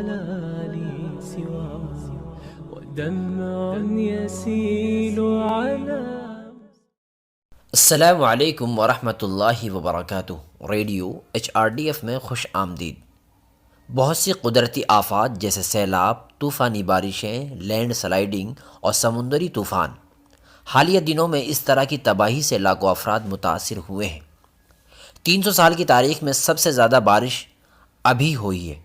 ولا لي سواه ودمع يسيل على. السلام علیکم ورحمۃ اللہ وبرکاتہ. ریڈیو HRDF میں خوش آمدید. بہت سی قدرتی آفات جیسے سیلاب، طوفانی بارشیں، لینڈ سلائیڈنگ اور سمندری طوفان حالیہ دنوں میں اس طرح کی تباہی سے لاکھوں افراد متاثر ہوئے ہیں. 300 سال کی تاریخ میں سب سے زیادہ بارش ابھی ہوئی ہے،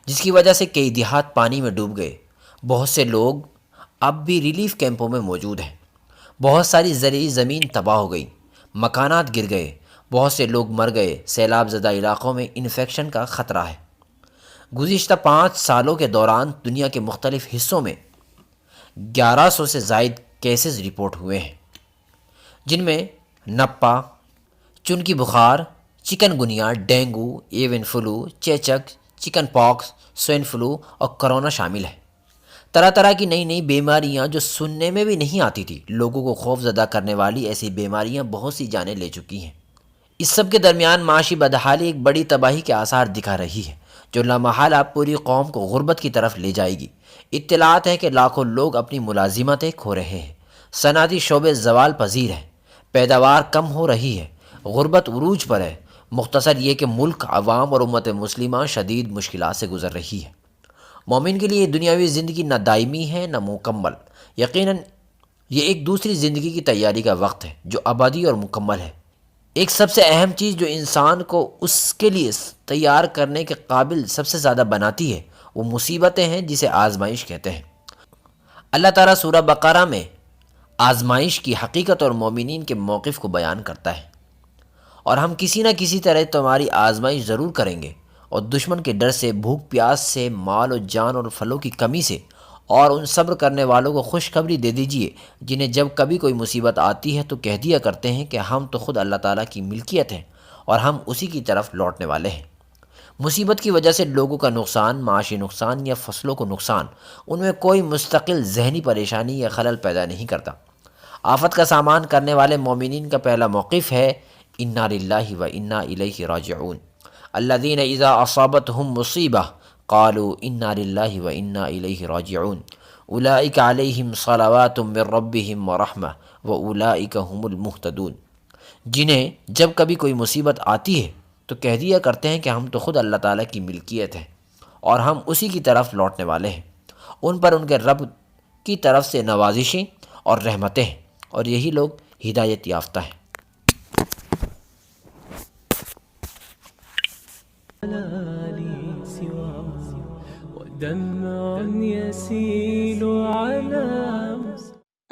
جس کی وجہ سے کئی دیہات پانی میں ڈوب گئے. بہت سے لوگ اب بھی ریلیف کیمپوں میں موجود ہیں. بہت ساری زرعی زمین تباہ ہو گئی، مکانات گر گئے، بہت سے لوگ مر گئے. سیلاب زدہ علاقوں میں انفیکشن کا خطرہ ہے. گزشتہ 5 سالوں کے دوران دنیا کے مختلف حصوں میں 1100 سے زائد کیسز رپورٹ ہوئے ہیں، جن میں نپا، چنکی بخار، chikungunya, dengue, avian flu, چیچک، چکن پاکس، سوائن فلو اور کرونا شامل ہے. طرح طرح کی نئی نئی بیماریاں جو سننے میں بھی نہیں آتی تھی، لوگوں کو خوف زدہ کرنے والی ایسی بیماریاں بہت سی جانیں لے چکی ہیں. اس سب کے درمیان معاشی بدحالی ایک بڑی تباہی کے آثار دکھا رہی ہے، جو لامحالہ پوری قوم کو غربت کی طرف لے جائے گی. اطلاعات ہیں کہ لاکھوں لوگ اپنی ملازمتیں کھو رہے ہیں، صنعتی شعبے زوال پذیر ہیں، پیداوار کم ہو رہی ہے، غربت عروج پر ہے. مختصر یہ کہ ملک، عوام اور امت مسلمہ شدید مشکلات سے گزر رہی ہے. مومن کے لیے دنیاوی زندگی نہ دائمی ہے نہ مکمل. یقیناً یہ ایک دوسری زندگی کی تیاری کا وقت ہے جو ابدی اور مکمل ہے. ایک سب سے اہم چیز جو انسان کو اس کے لیے تیار کرنے کے قابل سب سے زیادہ بناتی ہے وہ مصیبتیں ہیں، جسے آزمائش کہتے ہیں. اللہ تعالیٰ سورہ بقرہ میں آزمائش کی حقیقت اور مومنین کے موقف کو بیان کرتا ہے. اور ہم کسی نہ کسی طرح تمہاری آزمائش ضرور کریں گے، اور دشمن کے ڈر سے، بھوک پیاس سے، مال و جان اور پھلوں کی کمی سے، اور ان صبر کرنے والوں کو خوشخبری دے دیجئے جنہیں جب کبھی کوئی مصیبت آتی ہے تو کہہ دیا کرتے ہیں کہ ہم تو خود اللہ تعالیٰ کی ملکیت ہیں اور ہم اسی کی طرف لوٹنے والے ہیں. مصیبت کی وجہ سے لوگوں کا نقصان، معاشی نقصان یا فصلوں کو نقصان، ان میں کوئی مستقل ذہنی پریشانی یا خلل پیدا نہیں کرتا. آفت کا سامان کرنے والے مومنین کا پہلا موقف ہے انا للہ و انا الیہ راجعون. الذین اذا اصابتہم مصیبہ قالوا انا للہ و انا الیہ راجعون اولئک علیہم صلوات من ربہم ورحمہ واولئک هم المہتدون. جنہیں جب کبھی کوئی مصیبت آتی ہے تو کہہ دیا کرتے ہیں کہ ہم تو خود اللہ تعالیٰ کی ملکیت ہیں اور ہم اسی کی طرف لوٹنے والے ہیں. ان پر ان کے رب کی طرف سے نوازشیں اور رحمتیں ہیں، اور یہی لوگ ہدایت یافتہ ہیں. ولا لي سواه ودمع يسيل على